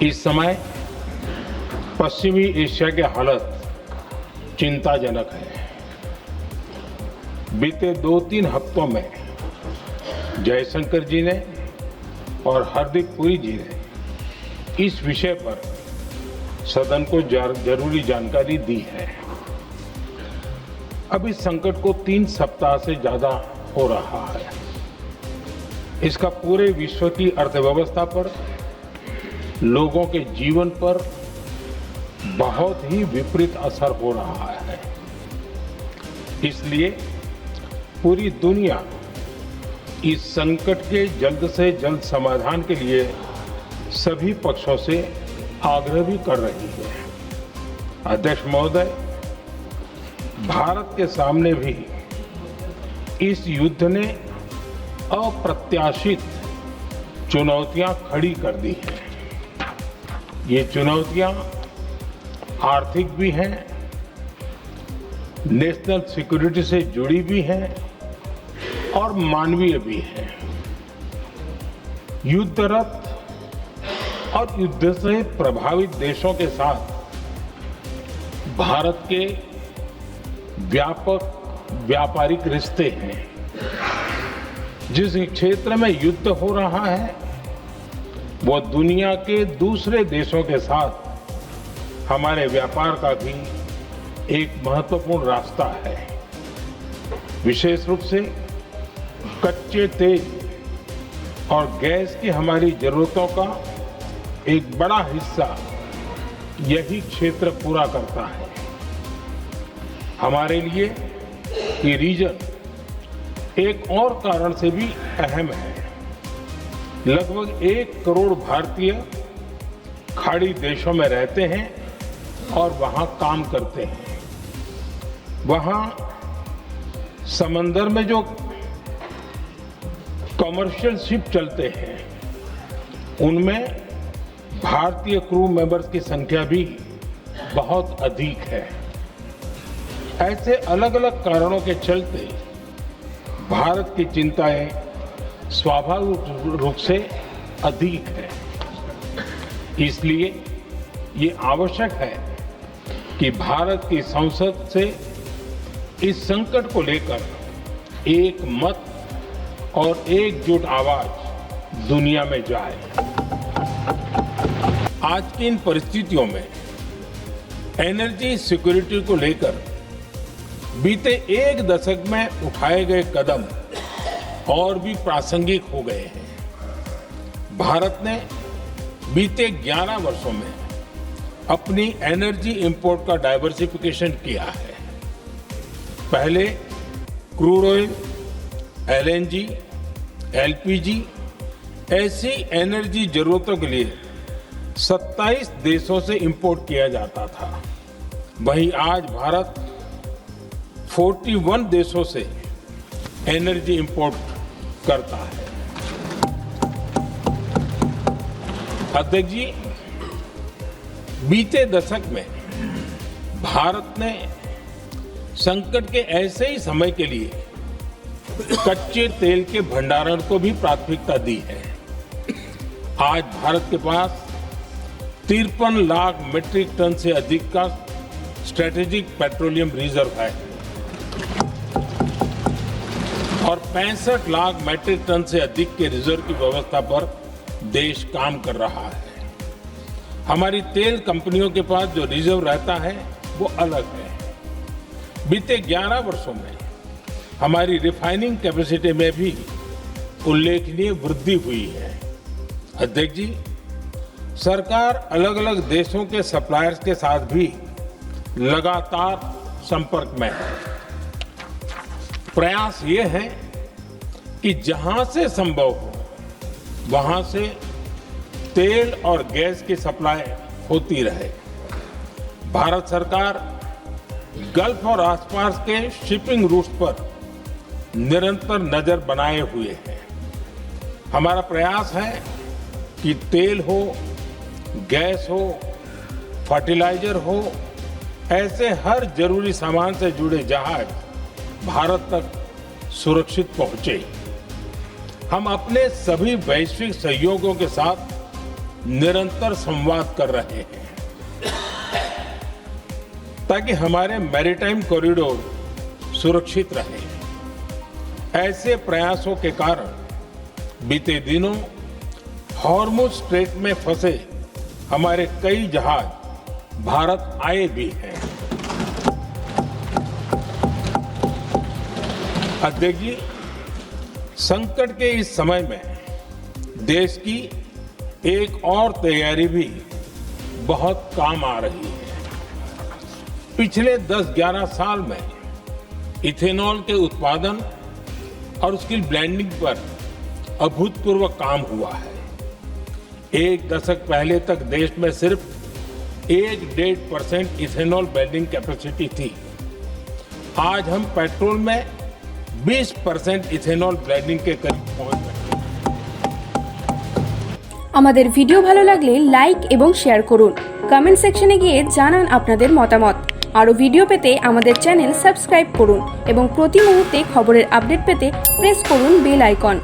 इस समय पश्चिमी एशिया की हालत चिंताजनक है। बीते 2-3 हफ्तों में जयशंकर जी ने और हार्दिक पुरी जी ने इस विषय पर सदन को जरूरी जानकारी दी है। अब इस संकट को 3 सप्ताह से ज्यादा हो रहा है। इसका पूरे विश्व की अर्थव्यवस्था पर, लोगों के जीवन पर बहुत ही विपरीत असर हो रहा है। इसलिए पूरी दुनिया इस संकट के जल्द से जल्द समाधान के लिए सभी पक्षों से आग्रह भी कर रही है। अध्यक्ष महोदय, भारत के सामने भी इस युद्ध ने अप्रत्याशित चुनौतियां खड़ी कर दी हैं। ये चुनौतियां आर्थिक भी हैं, नेशनल सिक्योरिटी से जुड़ी भी हैं और मानवीय भी हैं। युद्धरत और युद्ध से प्रभावित देशों के साथ भारत के व्यापक व्यापारिक रिश्ते हैं। जिस क्षेत्र में युद्ध हो रहा है वो दुनिया के दूसरे देशों के साथ हमारे व्यापार का भी एक महत्वपूर्ण रास्ता है। विशेष रूप से कच्चे तेल और गैस की हमारी जरूरतों का एक बड़ा हिस्सा यही क्षेत्र पूरा करता है। हमारे लिए ये रीजन एक और कारण से भी अहम है। लगभग 1 करोड़ भारतीय खाड़ी देशों में रहते हैं और वहां काम करते हैं। वहां समंदर में जो कमर्शियल शिप चलते हैं उनमें भारतीय क्रू मेंबर्स की संख्या भी बहुत अधिक है। ऐसे अलग अलग कारणों के चलते भारत की चिंताएं स्वाभाविक रूप से अधिक है। इसलिए ये आवश्यक है कि भारत की संसद से इस संकट को लेकर एक मत और एकजुट आवाज दुनिया में जाए। आज की इन परिस्थितियों में एनर्जी सिक्योरिटी को लेकर बीते 1 दशक में उठाए गए कदम और भी प्रासंगिक हो गए हैं। भारत ने बीते 11 वर्षों में अपनी एनर्जी इंपोर्ट का डाइवर्सिफिकेशन किया है। पहले क्रूड ऑयल, एलएनजी, एलपीजी ऐसी एनर्जी जरूरतों के लिए 27 देशों से इंपोर्ट किया जाता था। वहीं आज भारत 41 देशों से एनर्जी इंपोर्ट करता है। अध्यक्ष जी, बीते दशक में भारत ने संकट के ऐसे ही समय के लिए कच्चे तेल के भंडारण को भी प्राथमिकता दी है। आज भारत के पास 53 लाख मीट्रिक टन से अधिक का स्ट्रेटेजिक पेट्रोलियम रिजर्व है और 65 लाख मीट्रिक टन से अधिक के रिजर्व की व्यवस्था पर देश काम कर रहा है। हमारी तेल कंपनियों के पास जो रिजर्व रहता है वो अलग है। बीते 11 वर्षों में हमारी रिफाइनिंग कैपेसिटी में भी उल्लेखनीय वृद्धि हुई है। अध्यक्ष जी, सरकार अलग अलग देशों के सप्लायर्स के साथ भी लगातार संपर्क में है। प्रयास ये है कि जहां से संभव हो वहां से तेल और गैस की सप्लाई होती रहे। भारत सरकार गल्फ और आसपास के शिपिंग रूट्स पर निरंतर नजर बनाए हुए है। हमारा प्रयास है कि तेल हो, गैस हो, फर्टिलाइजर हो, ऐसे हर जरूरी सामान से जुड़े जहाज भारत तक सुरक्षित पहुंचे। हम अपने सभी वैश्विक सहयोगियों के साथ निरंतर संवाद कर रहे हैं ताकि हमारे मैरीटाइम कॉरिडोर सुरक्षित रहे। ऐसे प्रयासों के कारण बीते दिनों हॉर्मुज स्ट्रेट में फंसे हमारे कई जहाज भारत आए भी हैं। अध्यक्ष जी, संकट के इस समय में देश की एक और तैयारी भी बहुत काम आ रही है। पिछले 10-11 साल में इथेनॉल के उत्पादन और उसकी ब्लेंडिंग पर अभूतपूर्व काम हुआ है। एक दशक पहले तक देश में सिर्फ 1-1.5% इथेनॉल ब्लेंडिंग कैपेसिटी थी। आज हम पेट्रोल में 20% इथेनॉल ब्लेंडिंग के करीब पहुंच गए। আমাদের ভিডিও ভালো লাগলে লাইক এবং শেয়ার করুন। কমেন্ট সেকশনে গিয়ে জানান আপনাদের মতামত। আরও ভিডিও পেতে আমাদের চ্যানেল সাবস্ক্রাইব করুন এবং প্রতি মুহূর্তে খবরের আপডেট পেতে প্রেস করুন বেল আইকন।